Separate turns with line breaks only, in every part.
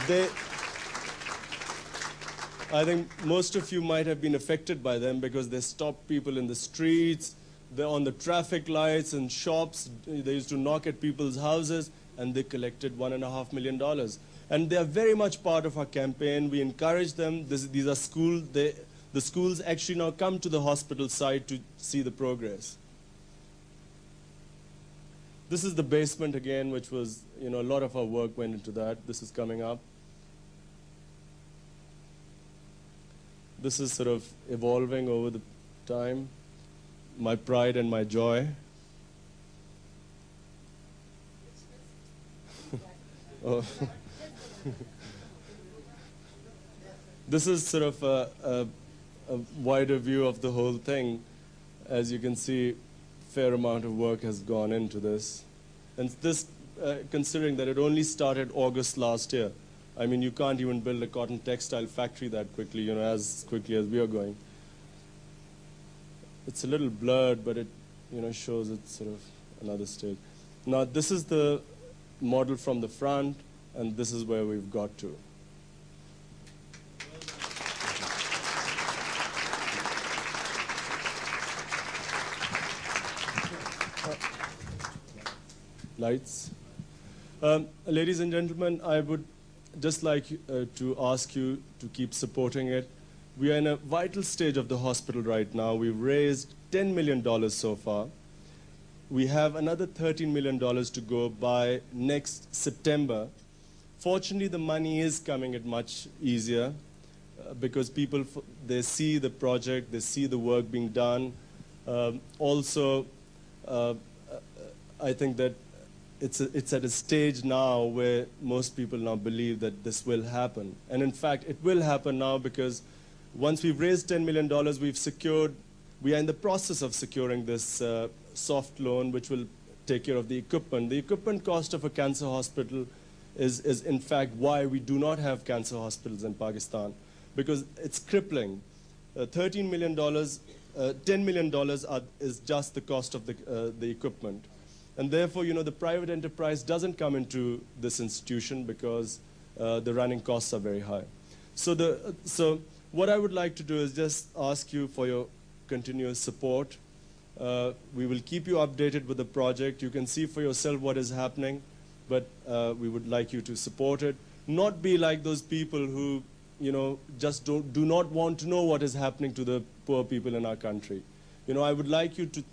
they, I think most of you might have been affected by them because they stopped people in the streets, they're on the traffic lights and shops. They used to knock at people's houses, and they collected $1.5 million. And they are very much part of our campaign. We encourage them. These are schools. The schools actually now come to the hospital site to see the progress. This is the basement again, which was, a lot of our work went into that. This is coming up. This is sort of evolving over the time. My pride and my joy. Oh. This is sort of a wider view of the whole thing. As you can see, fair amount of work has gone into this. And this, considering that it only started August last year. I mean, you can't even build a cotton textile factory that quickly, as quickly as we are going. It's a little blurred, but it, shows it's sort of another stage. Now, this is the model from the front, and this is where we've got to. Lights. Ladies and gentlemen, I would just like to ask you to keep supporting it. We are in a vital stage of the hospital right now. We've raised $10 million so far. We have another $13 million to go by next September. Fortunately, the money is coming in much easier because people, they see the project, they see the work being done. Also, I think that it's at a stage now where most people now believe that this will happen. And in fact, it will happen now because once we've raised $10 million, we are in the process of securing this soft loan, which will take care of the equipment. The equipment cost of a cancer hospital is in fact why we do not have cancer hospitals in Pakistan, because it's crippling. $13 million, $10 million is just the cost of the equipment. And therefore, the private enterprise doesn't come into this institution because the running costs are very high. So what I would like to do is just ask you for your continuous support. We will keep you updated with the project. You can see for yourself what is happening, but we would like you to support it. Not be like those people who, just do not want to know what is happening to the poor people in our country. I would like you to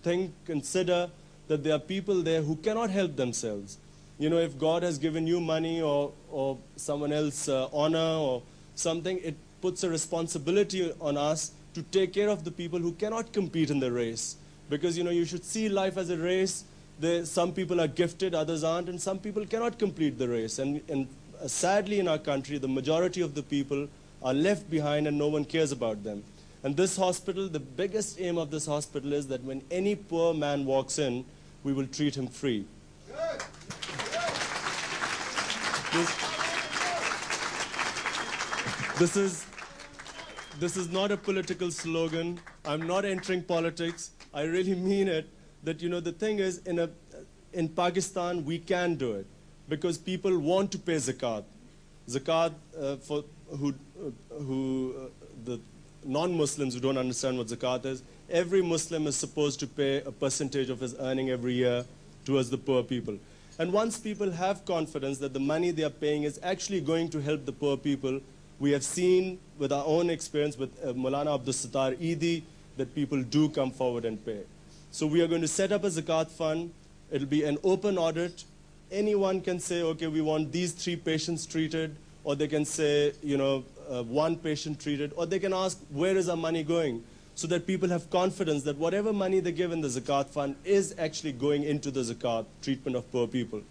consider that there are people there who cannot help themselves. If God has given you money or someone else honor or something, it puts a responsibility on us to take care of the people who cannot compete in the race. Because, you should see life as a race. Some people are gifted, others aren't, and some people cannot complete the race. And sadly in our country, the majority of the people are left behind and no one cares about them. And this hospital, the biggest aim of this hospital is that when any poor man walks in, we will treat him free. This is not a political slogan. I'm not entering politics. I really mean it. That, the thing is, in Pakistan, we can do it because people want to pay zakat. Zakat, for the non-Muslims who don't understand what zakat is, every Muslim is supposed to pay a percentage of his earning every year towards the poor people. And once people have confidence that the money they are paying is actually going to help the poor people, we have seen with our own experience with Maulana Abdul Sattar Eidi that people do come forward and pay. So we are going to set up a zakat fund. It'll be an open audit. Anyone can say, okay, we want these 3 patients treated, or they can say, 1 patient treated, or they can ask, where is our money going? So that people have confidence that whatever money they give in the zakat fund is actually going into the zakat treatment of poor people.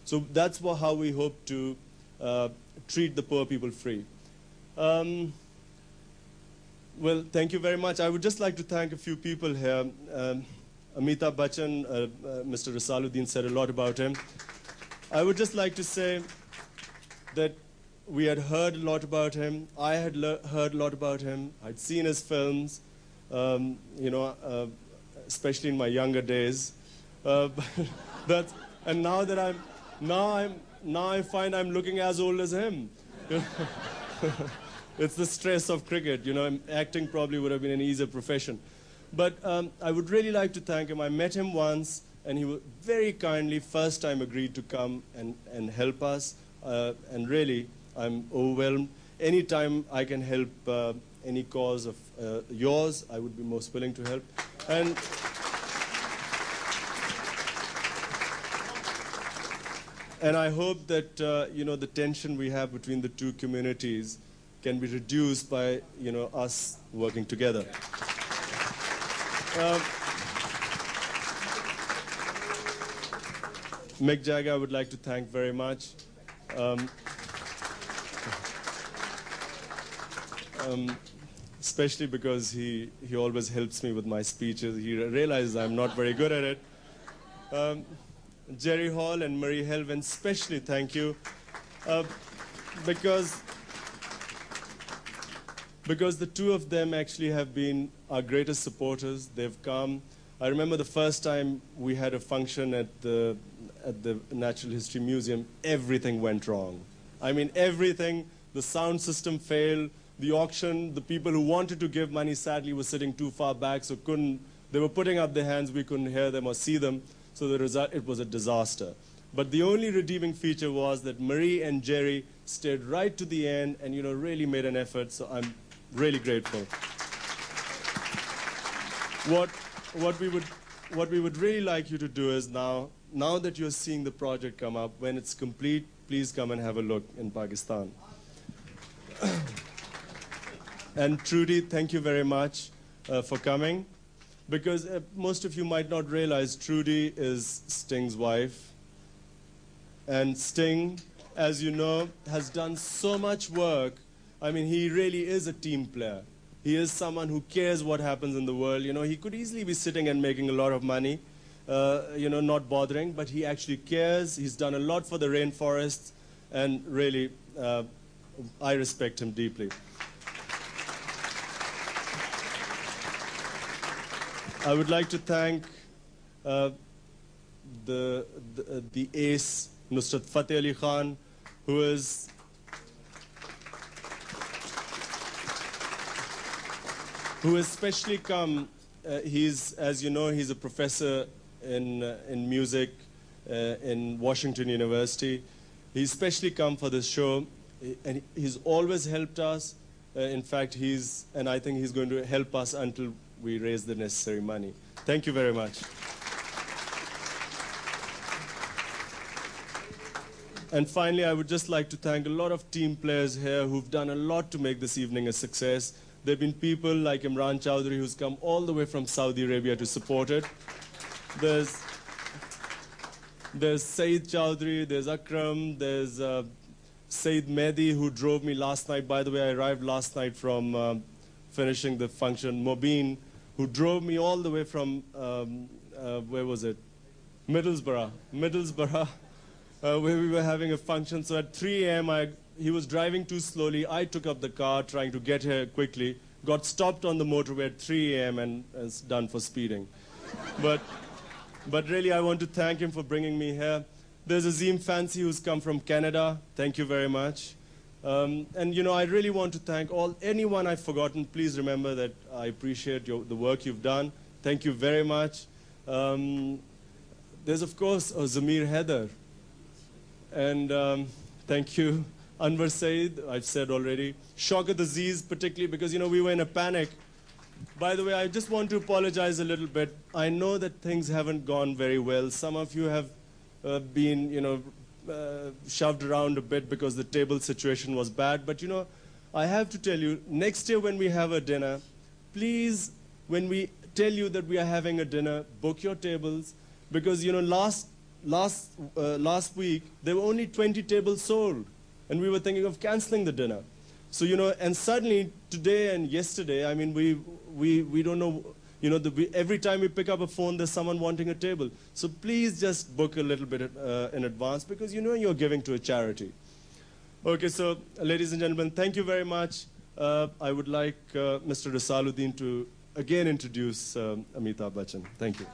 So that's how we hope to treat the poor people free. Well, thank you very much. I would just like to thank a few people here. Amitabh Bachchan, Mr. Rasaluddin said a lot about him. I would just like to say that we had heard a lot about him. I had heard a lot about him. I'd seen his films, especially in my younger days. And now I find I'm looking as old as him. It's the stress of cricket. You know, acting probably would have been an easier profession. But I would really like to thank him. I met him once, and he very kindly, first time, agreed to come and help us. And really, I'm overwhelmed. Anytime I can help any cause of yours, I would be most willing to help. And I hope that, you know, the tension we have between the two communities can be reduced by, you know, us working together. Mick Jagger, I would like to thank very much. Especially because he always helps me with my speeches. He realizes I'm not very good at it. Jerry Hall and Marie Helven, especially thank you. Because the two of them actually have been our greatest supporters. They've come. I remember the first time we had a function at the Natural History Museum, everything went wrong. I mean, everything. The sound system failed. The auction, the people who wanted to give money sadly were sitting too far back, so they were putting up their hands, we couldn't hear them or see them, so the result, it was a disaster. But the only redeeming feature was that Marie and Jerry stayed right to the end and, you know, really made an effort, so I'm really grateful. What we would really like you to do is now that you're seeing the project come up, when it's complete, please come and have a look in Pakistan. And Trudy, thank you very much for coming, because most of you might not realize Trudy is Sting's wife. And Sting, as you know, has done so much work. I mean, he really is a team player. He is someone who cares what happens in the world. You know, he could easily be sitting and making a lot of money, you know, not bothering, but he actually cares. He's done a lot for the rainforests, and really, I respect him deeply. I would like to thank the ace, Nusrat Fateh Ali Khan, who has specially come. He's, as you know, he's a professor in music in Washington University. He's specially come for this show, and he's always helped us. In fact, and I think he's going to help us until we raise the necessary money. Thank you very much. And finally, I would just like to thank a lot of team players here who've done a lot to make this evening a success. There have been people like Imran Chowdhury, who's come all the way from Saudi Arabia to support it. There's Saeed Chowdhury, there's Akram, there's Saeed Mehdi, who drove me last night. By the way, I arrived last night from finishing the function. Mobeen, who drove me all the way from, where was it? Middlesbrough, where we were having a function. So at 3 a.m., he was driving too slowly. I took up the car, trying to get here quickly, got stopped on the motorway at 3 a.m. and is done for speeding. But really, I want to thank him for bringing me here. There's Azim Fancy, who's come from Canada. Thank you very much. And, you know, I really want to thank anyone I've forgotten. Please remember that I appreciate the work you've done. Thank you very much. There's, of course, Zamir Haider. And thank you, Anwar Saeed, I've said already. Shaukat Aziz, particularly, because, you know, we were in a panic. By the way, I just want to apologize a little bit. I know that things haven't gone very well. Some of you have been, you know, shoved around a bit because the table situation was bad. But, you know, I have to tell you, next year when we have a dinner, please, when we tell you that we are having a dinner, book your tables. Because, you know, last week, there were only 20 tables sold. And we were thinking of canceling the dinner. So, you know, and suddenly, today and yesterday, I mean, we don't know, you know, every time we pick up a phone, there's someone wanting a table. So please just book a little bit in advance, because you know you're giving to a charity. Okay, so ladies and gentlemen, thank you very much. I would like Mr. Rasaluddin to again introduce Amitabh Bachchan. Thank you.